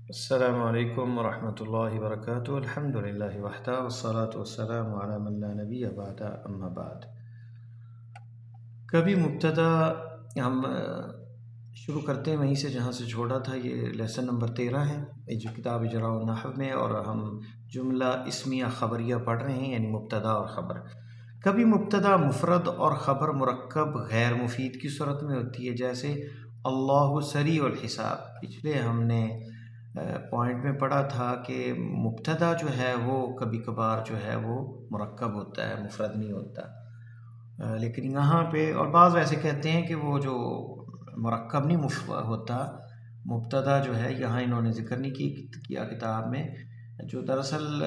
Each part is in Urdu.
السلام علیکم ورحمۃ اللہ وبرکاتہ۔ الحمد للہ وحدہ والصلاة والسلام علی من لا نبی بعد اما بعد۔ کبھی مبتدا ہم شروع کرتے ہیں وہیں سے جہاں سے چھوڑا تھا۔ یہ لیسن نمبر 13 ہے یہ جو کتاب اجراء النحو میں، اور ہم جملہ اسمیہ خبریہ پڑھ رہے ہیں، یعنی مبتدا اور خبر۔ کبھی مبتدا مفرد اور خبر مرکب غیر مفید کی صورت میں ہوتی ہے، جیسے اللہ سریع الحساب۔ پچھلے ہم نے پوائنٹ میں پڑھا تھا کہ مبتدا جو ہے وہ کبھی کبھار جو ہے وہ مرکب ہوتا ہے، مفرد نہیں ہوتا، لیکن یہاں پہ اور بعض ویسے کہتے ہیں کہ وہ جو مرکب نہیں ہوتا مبتدا جو ہے، یہاں انہوں نے ذکر نہیں کیا کتاب میں، جو دراصل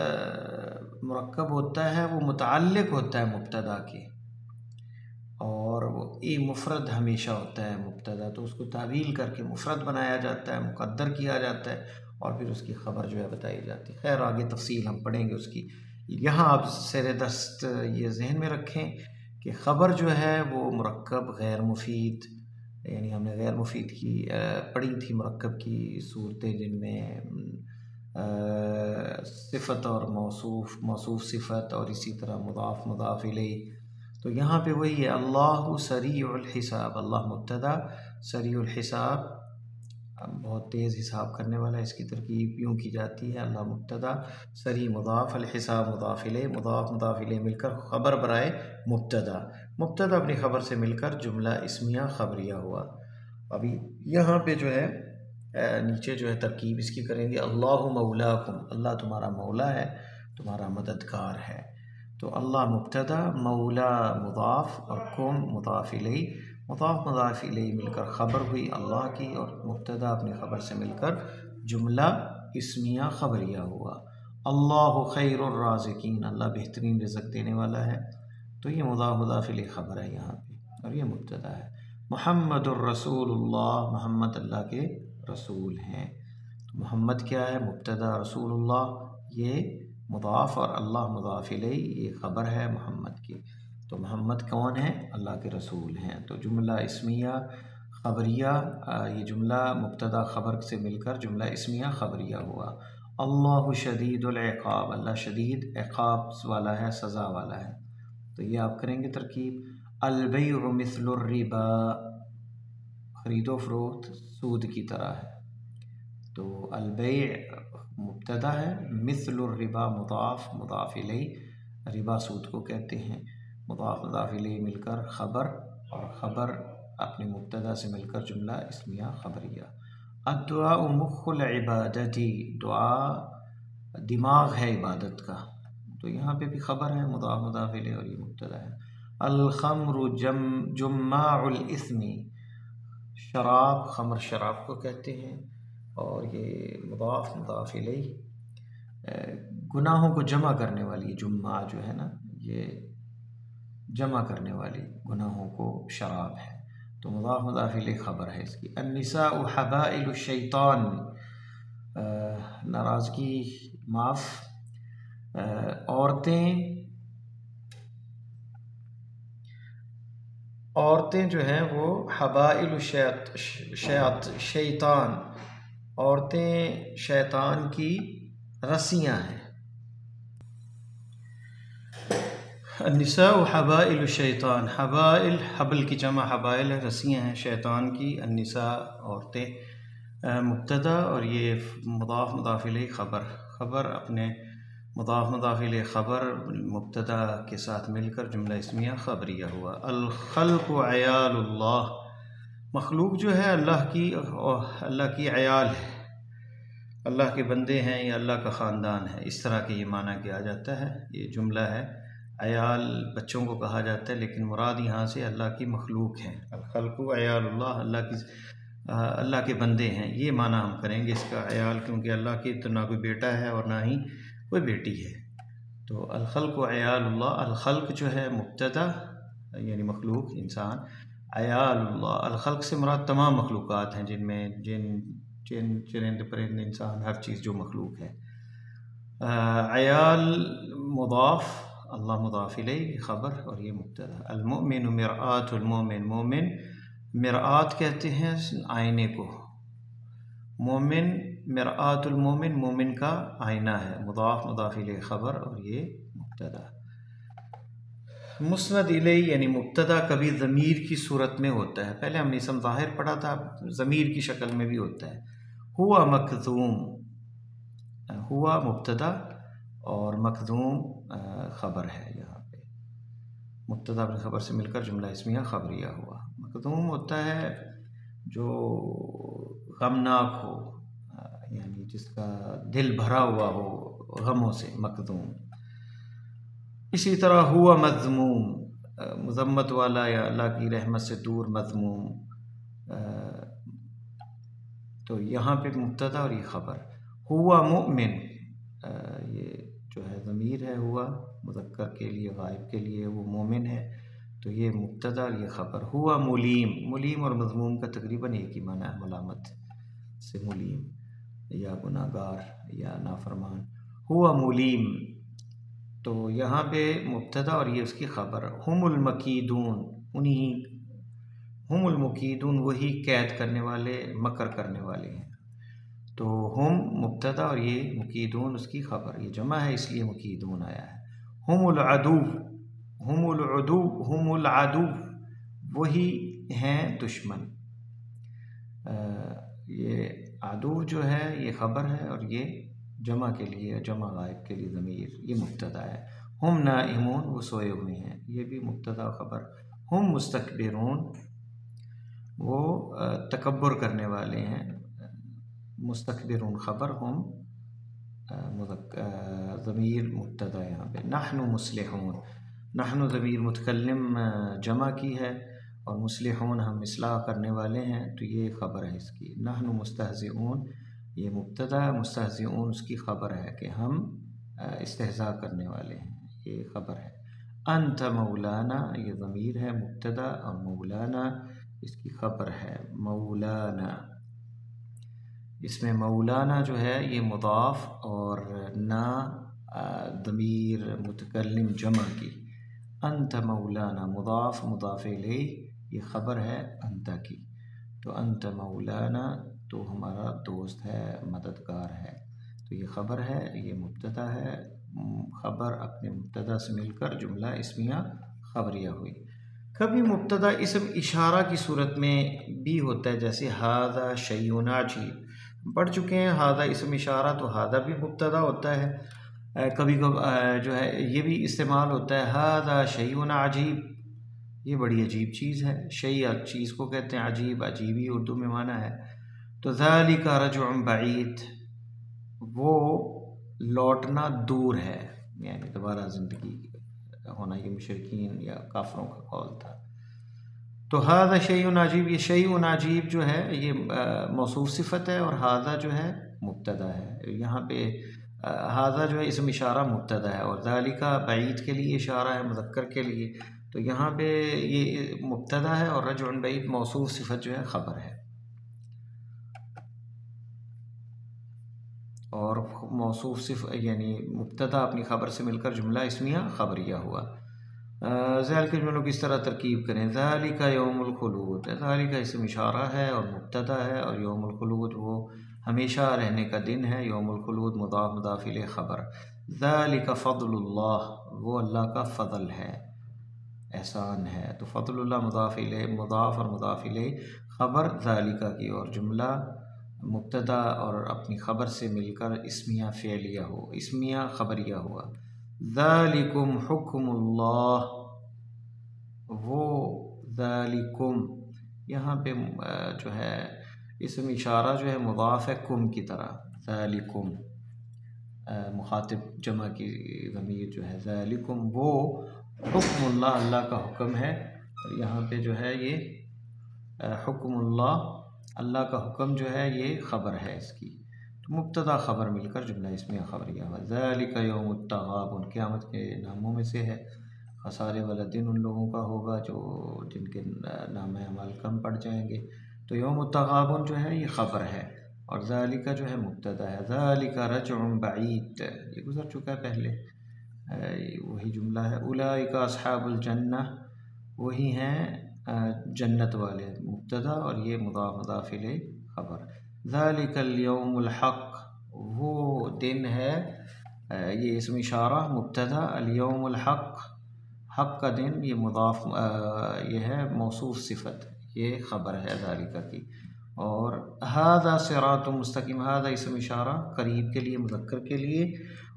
مرکب ہوتا ہے وہ متعلق ہوتا ہے مبتدا کے، اور وہ مفرد ہمیشہ ہوتا ہے مبتدا، تو اس کو تعویل کر کے مفرد بنایا جاتا ہے، مقدر کیا جاتا ہے، اور پھر اس کی خبر جو ہے بتائی جاتی ہے۔ خیر آگے تفصیل ہم پڑھیں گے اس کی۔ یہاں آپ سیر دست یہ ذہن میں رکھیں کہ خبر جو ہے وہ مرکب غیر مفید، یعنی ہم نے غیر مفید کی پڑھی تھی مرکب کی صورتیں، جن میں صفت اور موصوف، موصوف صفت، اور اسی طرح مضاف مضاف الیہ۔ تو یہاں پہ وہی ہے، اللہ سریع الحساب، اللہ مبتدا، سریع الحساب بہت تیز حساب کرنے والا ہے، اس کی ترکیب یوں کی جاتی ہے، اللہ مبتدا، سریع مضاف، الحساب مضاف الیہ، مضاف مضاف الیہ مل کر خبر برائے مبتدا، مبتدا اپنی خبر سے مل کر جملہ اسمیہ خبریہ ہوا۔ ابھی یہاں پہ جو ہے نیچے جو ہے ترکیب اس کی کریں گے، اللہ مولاکم، اللہ تمہارا مولا ہے، تمہارا مددگار ہے۔ تو اللہ مبتدا، مولا مضاف، اور کم مضاف الیہ، مضاف مضاف الیہ مل کر خبر ہوئی اللہ کی، اور مبتدا اپنی خبر سے مل کر جملہ اسمیہ خبریہ ہوا۔ اللہ خیر الرازقین، اللہ بہترین رزق دینے والا ہے، تو یہ مضاف مضاف الیہ خبر ہے یہاں پہ، اور یہ مبتدا ہے۔ محمد الرسول اللہ، محمد اللہ کے رسول ہیں، تو محمد کیا ہے؟ مبتدا، رسول اللہ یہ مضاف، اور اللہ مضاف الیہ یہ خبر ہے محمد کی، تو محمد کون ہے؟ اللہ کے رسول ہیں۔ تو جملہ اسمیہ خبریہ، یہ جملہ مبتدا خبر سے مل کر جملہ اسمیہ خبریہ ہوا۔ اللہ شدید العقاب، اللہ شدید عقاب والا ہے، سزا والا ہے، تو یہ آپ کریں گے ترکیب۔ البیع مثل الربا، خرید و فروخت سود کی طرح ہے، تو البیع مبتدا ہے، مثل الربا مضاف مضاف الیہ، ربا سود کو کہتے ہیں، مضاف مضاف الیہ مل کر خبر، اور خبر اپنے مبتدا سے مل کر جملہ اسمیہ خبریہ۔ الدعاء مخ العبادت، دعا دماغ ہے عبادت کا، تو یہاں پہ بھی خبر ہے مضاف مضاف الیہ، اور یہ مبتدا ہے۔ الخمر جماع الاثم، شراب، خمر شراب کو کہتے ہیں، اور یہ مضاف مضاف الیہ، گناہوں کو جمع کرنے والی، جمع جو ہے نا یہ جمع کرنے والی گناہوں کو شراب ہے، تو مضاف مضاف الیہ خبر ہے اس کی۔ النساء حبائل الشیطان، ناراضگی معاف، عورتیں جو ہیں وہ حبائل شیطان، عورتیں شیطان کی رسیاں ہیں۔ النساء حبائل الشیطان، حبائل حبل کی جمع حبائل ہے، رسیاں ہیں شیطان کی، النساء عورتیں مبتدا، اور یہ مضاف مضاف الیہ خبر، خبر اپنے مضاف مضاف الیہ خبر مبتدا کے ساتھ مل کر جملہ اسمیہ خبریہ ہوا۔ الخلق عیال اللہ، مخلوق جو ہے اللہ کی عیال ہے، اللہ کے بندے ہیں، یا اللہ کا خاندان ہے، اس طرح کے یہ معنی کیا جاتا ہے۔ یہ جملہ ہے، عیال بچوں کو کہا جاتا ہے، لیکن مراد یہاں سے اللہ کی مخلوق ہے۔ الخلق عیال اللہ، اللہ کے بندے ہیں، یہ معنی ہم کریں گے اس کا، عیال، کیونکہ اللہ کی تو نہ کوئی بیٹا ہے اور نہ ہی کوئی بیٹی ہے، تو الخلق عیال اللہ، الخلق جو ہے مبتدا یعنی مخلوق انسان، عیال اللہ، الخلق سے مراد تمام مخلوقات ہیں، جن میں جن چرند پرند انسان، ہر چیز جو مخلوق ہے۔ عیال مضاف، اللہ مضاف الیہ خبر، اور یہ مبتدا۔ المؤمن مرآت المؤمن، مومن مرآت کہتے ہیں آئینے کو، مومن مرآت المومن مومن کا آئینہ ہے، مضاف مضاف الیہ خبر اور یہ مبتدا۔ مسند الیہ یعنی مبتدا کبھی ضمیر کی صورت میں ہوتا ہے، پہلے ہم نے اسم ظاہر پڑھا تھا، ضمیر کی شکل میں بھی ہوتا ہے۔ ہوا مکذوم، ہوا مبتدا اور مکذوم خبر ہے، یہاں پہ مبتدا اپنی خبر سے مل کر جملہ اسمیہ خبریہ ہوا۔ مکذوم ہوتا ہے جو غمناک ہو، یعنی جس کا دل بھرا ہوا ہو غموں سے، مکذوم۔ اسی طرح ہوا مذموم، مذمت والا یا اللہ کی رحمت سے دور، مذموم۔ تو یہاں پہ مبتدا اور یہ خبر۔ ہوا مؤمن، یہ جو ہے ضمیر ہے، ہوا مذکر کے لیے، غائب کے لیے، وہ مومن ہے، تو یہ مبتدا اور یہ خبر۔ ہوا ملیم، ملیم اور مذموم کا تقریباً ایک ہی معنی ہے، ملامت سے ملیم یا گناہ گار یا نافرمان۔ ہوا ملیم، تو یہاں پہ مبتدا اور یہ اس کی خبر۔ ہم المکیدون، ہم المکیدون وہی قید کرنے والے، مکر کرنے والے ہیں، تو ہم مبتدا اور یہ مکیدون اس کی خبر، یہ جمع ہے اس لیے مکیدون آیا ہے۔ ہم العدو، ہم العدو، ہم العدو وہی ہیں دشمن، یہ عدو جو ہے یہ خبر ہے اور یہ جمع کے لیے، جمع غائب کے لیے ضمیر، یہ مبتدا ہے۔ ہم نائمون، وہ سوئے ہوئے ہیں، یہ بھی مبتدا و خبر۔ ہم مستکبرون، وہ تکبر کرنے والے ہیں، مستکبرون خبر، ہم ضمیر مبتدا یہاں پہ۔ نحن مصلحون، نحن ضمیر متکلم جمع کی ہے اور مصلحون ہم اصلاح کرنے والے ہیں، تو یہ خبر ہے اس کی۔ نحن مستہزئون، یہ مبتدا ہے، مستہزئون اس کی خبر ہے کہ ہم استہزاء کرنے والے ہیں، یہ خبر ہے۔ انت مولانا، یہ ضمیر ہے مبتدا اور مولانا اس کی خبر ہے، مولانا۔ اس میں مولانا جو ہے یہ مضاف اور نا ضمیر متکلم جمع کی۔ انت مولانا مضاف مضاف الیہ، یہ خبر ہے انت کی، تو انت مولانا تو ہمارا دوست ہے، مددگار ہے، تو یہ خبر ہے، یہ مبتدا ہے، خبر اپنے مبتدا سے مل کر جملہ اسمیہ خبریہ ہوئی۔ کبھی مبتدا اسم اشارہ کی صورت میں بھی ہوتا ہے، جیسے ھذا شیء عجیب، پڑھ چکے ہیں ھذا اسم اشارہ، تو ھذا بھی مبتدا ہوتا ہے، کبھی کبھی جو ہے یہ بھی استعمال ہوتا ہے، ھذا شیء عجیب، یہ بڑی عجیب چیز ہے، شیء چیز کو کہتے ہیں، عجیب عجیبی اردو میں معنی ہے۔ تو ذالک رجع بعید، وہ لوٹنا دور ہے، یعنی دوبارہ زندگی ہونا، یہ مشرکین یا کافروں کا قول تھا۔ تو ھذا شیء عجیب، یہ شیء عجیب جو ہے یہ موصوف صفت ہے اور ھذا جو ہے مبتدا ہے، یہاں پہ ھذا جو ہے اسم اشارہ مبتدا ہے اور ذالک بعید کے لیے اشارہ ہے، مذکر کے لیے، تو یہاں پہ یہ مبتدا ہے اور رجع بعید موصوف صفت جو ہے خبر ہے، اور موصوف صفت یعنی مبتدا اپنی خبر سے مل کر جملہ اسمیہ خبریہ ہوا۔ ذالک کے جملوں کو اس طرح ترکیب کریں، ذالک یوم الخلود، ذالک اسم اشارہ ہے اور مبتدا ہے، اور یوم الخلود وہ ہمیشہ رہنے کا دن ہے، یوم الخلود مضاف مضاف الیہ خبر۔ ذالک فضل اللہ، وہ اللہ کا فضل ہے، احسان ہے، تو فضل اللہ مضاف الیہ، مضاف اور مضاف الیہ خبر ذالک کی، اور جملہ مبتدا اور اپنی خبر سے مل کر اسمیہ فعلیہ ہو، اسمیہ خبریہ ہوا۔ ذالکم حکم اللہ، وہ ذالکم یہاں پہ جو ہے اسم اشارہ جو ہے مضاف ہے کم کی طرح، ذالکم مخاطب جمع کی ضمیر جو ہے، ذالکم وہ حکم اللہ، اللہ کا حکم ہے، اور یہاں پہ جو ہے یہ حکم اللہ، اللہ کا حکم جو ہے یہ خبر ہے اس کی، تو مبتدا خبر مل کر جملہ اسمیہ خبریہ ہوا۔ ذالک یوم التغابن، قیامت کے ناموں میں سے ہے، خسارے والا دن ان لوگوں کا ہوگا جن کے نام اعمال کم پڑ جائیں گے، تو یوم التغابن جو ہے یہ خبر ہے اور ذالک جو ہے مبتدا ہے۔ ذالک رجع بعید، یہ گزر چکا ہے پہلے، وہی جملہ ہے۔ اولئک اصحاب الجنہ، وہی ہیں جنت والے، مبتدا اور یہ مضاف مضاف الیہ خبر۔ ذالک الیوم الحق، دن ہے، یہ اسم اشارہ مبتدا، الیوم الحق، حق کا دن، یہ مضاف یہ ہے موصوف صفت، یہ خبر ہے ذالک کی. اور ھذا صراط مستقیم، ھذا اسم اشارہ قریب کے لیے، مذکر کے لیے،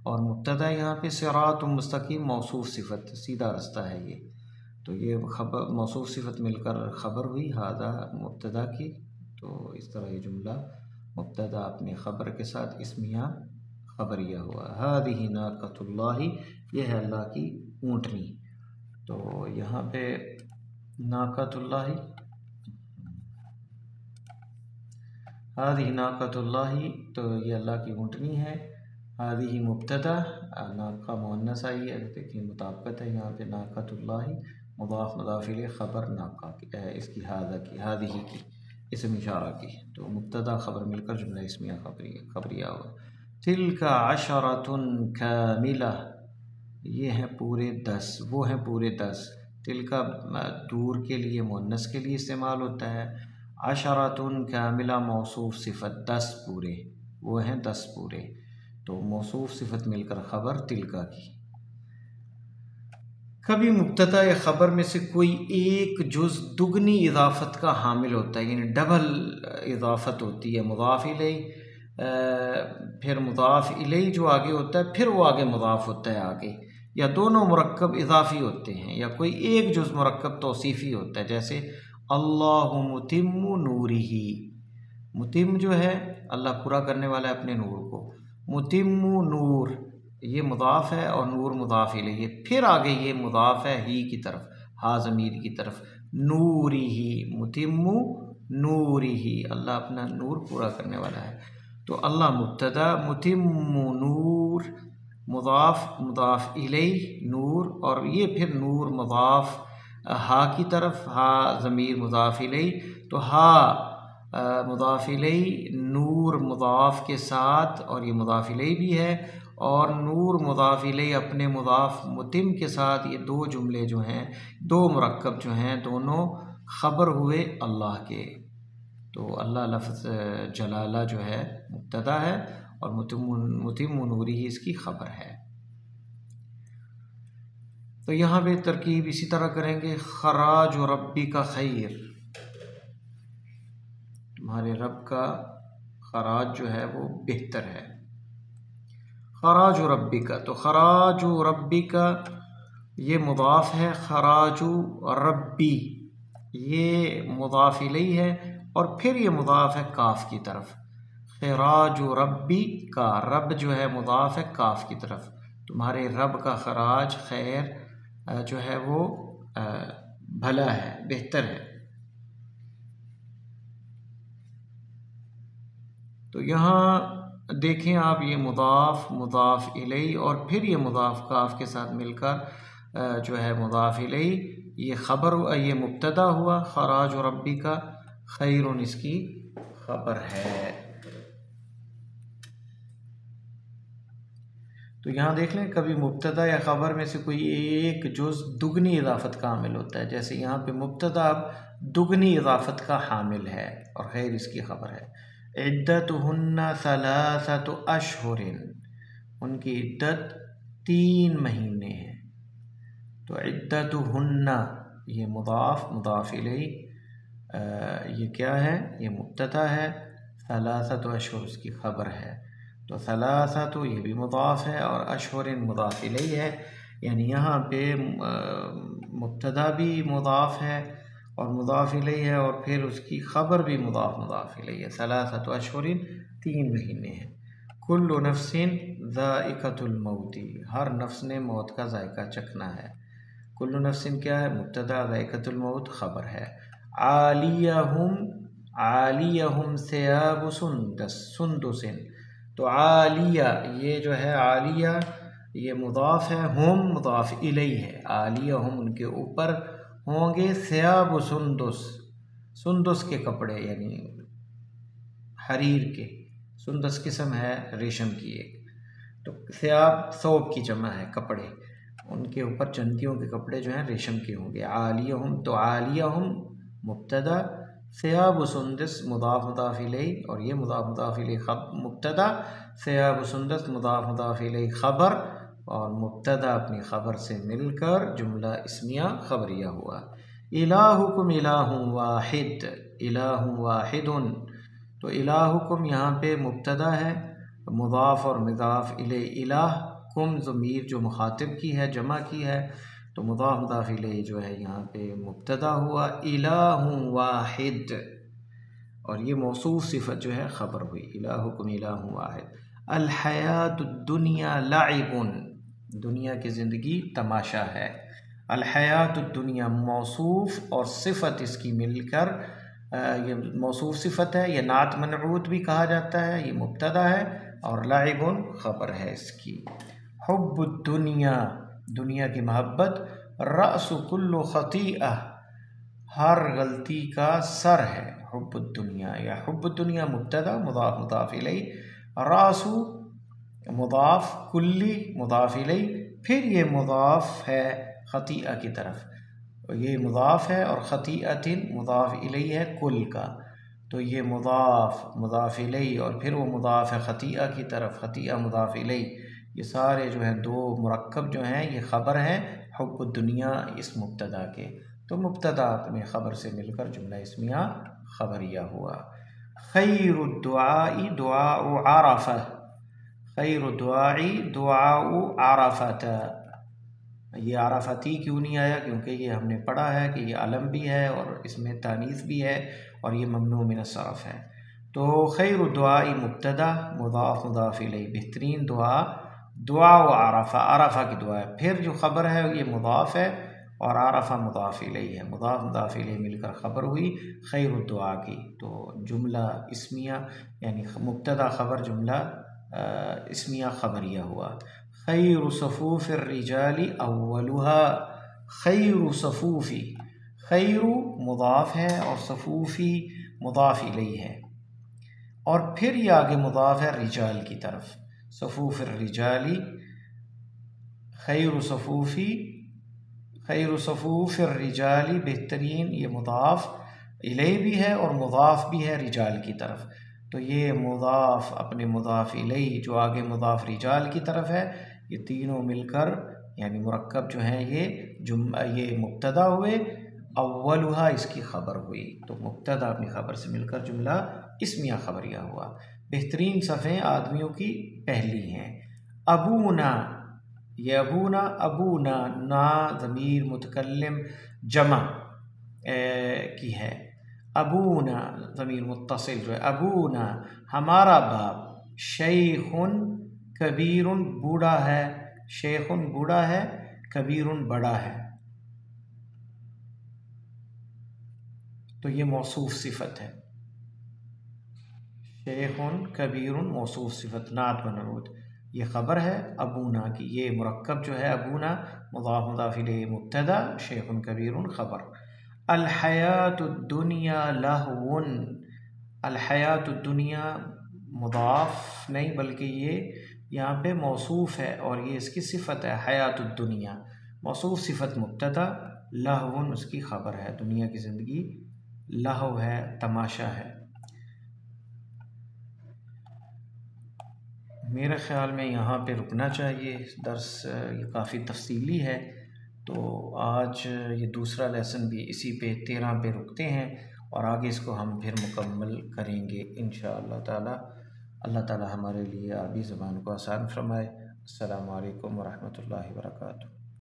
اور مبتدا یہاں پہ صراط مستقیم موصوف صفت، سیدھا رستہ ہے یہ. تو یہ خبر موصوف صفت مل کر خبر ہوئی ھذا مبتدا کی. تو اس طرح یہ جملہ مبتدا اپنے خبر کے ساتھ اسمیہ خبریہ ہوا. ھذہ ناقۃ اللہ، یہ ہے اللہ کی اونٹنی. تو یہاں پہ ناقۃ اللہ، ھذہ ناقۃ اللہ، تو یہ اللہ کی اونٹنی ہے. ھذہ مبتدا، ناقہ مؤنث آئی ہے، دیکھیں مطابقت ہے یہاں پہ. ناقۃ اللہ مضاف مضاف الیہ، خبر ناقہ کی اس کی، ھذہ کی اسم اشارہ کی. تو مبتدا خبر مل کر جملہ اسمیہ خبریہ ہوا. تلک عشرۃ کاملہ، یہ ہیں پورے 10، وہ ہیں پورے 10. تلک دور کے لیے مؤنث کے لیے استعمال ہوتا ہے. عشرۃ کاملہ موصوف صفت، 10 پورے، وہ ہیں 10 پورے. تو موصوف صفت مل کر خبر تلکا کی. کبھی مبتدا یا خبر میں سے کوئی ایک جز دگنی اضافت کا حامل ہوتا ہے، یعنی ڈبل اضافت ہوتی ہے. مضاف الیہ، پھر مضاف الیہ جو آگے ہوتا ہے، پھر وہ آگے مضاف ہوتا ہے آگے، یا دونوں مرکب اضافی ہوتے ہیں، یا کوئی ایک جز مرکب توصیفی ہوتا ہے. جیسے اللہ متم نورہ، متم جو ہے اللہ پورا کرنے والا ہے اپنے نور کو. متم نور یہ مضاف ہے اور نور مضاف الیہ، پھر آگے یہ مضاف ہے ہی کی طرف، ہا ضمیر کی طرف. نورہ، متم نورہ، اللہ اپنا نور پورا کرنے والا ہے. تو اللہ مبتدا، متم نور مضاف مضاف الیہ نور، اور یہ پھر نور مضاف ہا کی طرف، ہا ضمیر مضاف الیہ. تو ہا مضاف الیہ، نور مضاف کے ساتھ، اور یہ مضاف الیہ بھی ہے، اور نور مضاف الیہ اپنے مضاف متم کے ساتھ. یہ دو جملے جو ہیں، دو مرکب جو ہیں، دونوں خبر ہوئے اللہ کے. تو اللہ لفظ جلالہ جو ہے مبتدا ہے، اور متم نورہ اس کی خبر ہے. تو یہاں پہ ترکیب اسی طرح کریں گے. خراج ربی کا خیر، تمہارے رب کا خراج جو ہے وہ بہتر ہے. خراج ربی کا، تو خراج ربی کا یہ مضاف ہے، خراج ربی یہ مضاف الیہ ہے، اور پھر یہ مضاف ہے کاف کی طرف. خراج ربی کا، رب جو ہے مضاف ہے کاف کی طرف. تمہارے رب کا خراج، خیر جو ہے وہ بھلا ہے، بہتر ہے. تو یہاں دیکھیں آپ، یہ مضاف مضاف الیہ، اور پھر یہ مضاف کاف کے ساتھ مل کر جو ہے مضاف الیہ، یہ خبر، یہ مبتدا ہوا. خراج ربی کا خیر اس کی خبر ہے. تو یہاں دیکھ لیں، کبھی مبتدا یا خبر میں سے کوئی ایک جز دگنی اضافت کا حامل ہوتا ہے. جیسے یہاں پہ مبتدا اب دگنی اضافت کا حامل ہے، اور خیر اس کی خبر ہے. عدتہن ثلاثۃ اشہر، ان کی عدت 3 مہینے ہیں. تو عدتہن یہ مضاف مضاف الیہ، یہ کیا ہے؟ یہ مبتدا ہے. ثلاثۃ اشہر اس کی خبر ہے. تو ثلاثۃ یہ بھی مضاف ہے، اور اشہر مضاف الیہ ہے. یعنی یہاں پہ مبتدا بھی مضاف ہے اور مضاف الیہ ہے، اور پھر اس کی خبر بھی مضاف مضاف الیہ ہے. ثلاثۃ اشہر 3 مہینے ہیں. کل نفس ذائقۃ الموت، ہر نفس نے موت کا ذائقہ چکھنا ہے. کل نفس کیا ہے؟ مبتدا، ذائقۃ الموت خبر ہے. عالیہم ثیاب سندس، تو عالیہ یہ جو ہے، عالیہ یہ مضاف ہے، ہم مضاف الیہ ہے. عالیہ ہم ان کے اوپر ہوں گے، ثیاب سندس، سندس کے کپڑے، یعنی حریر کے. سندس قسم ہے ریشم کی ایک. تو ثیاب ثوب کی جمع ہے، کپڑے، ان کے اوپر چندیوں کے کپڑے جو ہیں ریشم کے ہوں گے. عالیہم، تو عالیہم مبتدا، ثیاب سندس مضاف مضاف الیہ اور یہ مضاف مضاف الیہ مبتدا، ثیاب سندس مضاف مضاف الیہ خبر، اور مبتدا اپنی خبر سے مل کر جملہ اسمیہ خبریہ ہوا۔ الہکم الہ واحد، الہ واحد، تو الہکم یہاں پہ مبتدا ہے، مضاف اور مضاف الیہ، الہ کم ضمیر جو مخاطب کی ہے، جمع کی ہے، تو مضاف مضاف الیہ جو ہے یہاں پہ مبتدا ہوا، الہ واحد، اور یہ موصوف صفت جو ہے خبر ہوئی، الہکم الہ واحد۔ الحیات الدنیا لعب، دنیا کی زندگی تماشا ہے۔ الحیات الدنیا موصوف اور صفت اس کی مل کر یہ موصوف صفت ہے، یہ نعت منعوت بھی کہا جاتا ہے، یہ مبتدا ہے، اور لعب خبر ہے اس کی۔ حب الدنیا، دنیا کی محبت، رأس کل خطیئہ، ہر غلطی کا سر ہے، حب الدنیا، یا حب الدنیا مبتدا مضاف مضاف الیہ، رأس مضاف، کلی مضاف الیہ، پھر یہ مضاف ہے خطیئہ کی طرف، یہ مضاف ہے، اور خطیئۃ مضاف الیہ ہے کل کا، تو یہ مضاف مضاف الیہ اور پھر وہ مضاف ہے خطیئہ کی طرف، خطیئہ مضاف الیہ، یہ سارے جو ہیں دو مرکب جو ہیں یہ خبر ہیں حب الدنیا اس مبتدا کے، تو مبتدا اپنے خبر سے مل کر جملہ اسمیہ خبریہ ہوا۔ خیر الدعاء دعاء عرفہ، خیر الدعاء دعاء عرفۃ، یہ عرفتی کیوں نہیں آیا؟ کیونکہ یہ ہم نے پڑھا ہے کہ یہ علم بھی ہے اور اس میں تانیث بھی ہے اور یہ ممنوع من الصرف ہے، تو خیر الدعاء مبتدا مضاف مضاف الیہ، بہترین دعا، دعاء عرفہ، عرفہ کی دعا ہے، پھر جو خبر ہے یہ مضاف ہے اور عرفہ مضاف الیہ ہے، مضاف مضاف الیہ مل کر خبر ہوئی خیر الدعاء کی، تو جملہ اسمیہ یعنی مبتدا خبر جملہ اسمیہ خبریہ ہوا۔ خیر صفوف الرجال اولها، خیر صفوفی، خیر مضاف ہے اور صفوفی مضاف الیہ ہے، اور پھر یہ آگے مضاف ہے رجال کی طرف، صفوف الرجال، خیر صفوفی، خیر صفوف الرجال، بہترین، یہ مضاف الیہ بھی ہے اور مضاف بھی ہے رجال کی طرف، تو یہ مضاف اپنے مضاف الیہ جو آگے مضاف رجال کی طرف ہے، یہ تینوں مل کر یعنی مرکب جو ہیں یہ مبتدا ہوئے، اولھا اس کی خبر ہوئی، تو مبتدا اپنی خبر سے مل کر جملہ اسمیہ خبریہ ہوا۔ بہترین صفحیں آدمیوں کی پہلی ہیں۔ ابونا، یہ ابونا، ابونا نا ضمیر متکلم جمع کی ہے، ابونا ضمیر متصل جو ہے، ابونا ہمارا باپ، شیخ کبیر بوڑھا ہے، شیخ بوڑھا ہے، کبیر بڑا ہے، تو یہ موصوف صفت ہے، شیخ کبیر موصوف صفت نعت منعوت، یہ خبر ہے ابونا کی، یہ مرکب جو ہے ابونا مضاف مضاف الیہ مبتدا، شیخ کبیر خبر۔ الحیات الدنیا لہو، الحیات الدنیا مضاف نہیں بلکہ یہ یہاں پہ موصوف ہے اور یہ اس کی صفت ہے، حیات الدنیا موصوف صفت مبتدا، لہو اس کی خبر ہے، دنیا کی زندگی لہو ہے، تماشا ہے۔ میرے خیال میں یہاں پہ رکنا چاہیے، درس یہ کافی تفصیلی ہے، تو آج یہ دوسرا لیسن بھی اسی پہ 13 پہ رکتے ہیں اور آگے اس کو ہم پھر مکمل کریں گے انشاءاللہ تعالی۔ اللہ تعالی ہمارے لیے عربی زبان کو آسان فرمائے۔ السلام علیکم ورحمۃ اللہ وبرکاتہ۔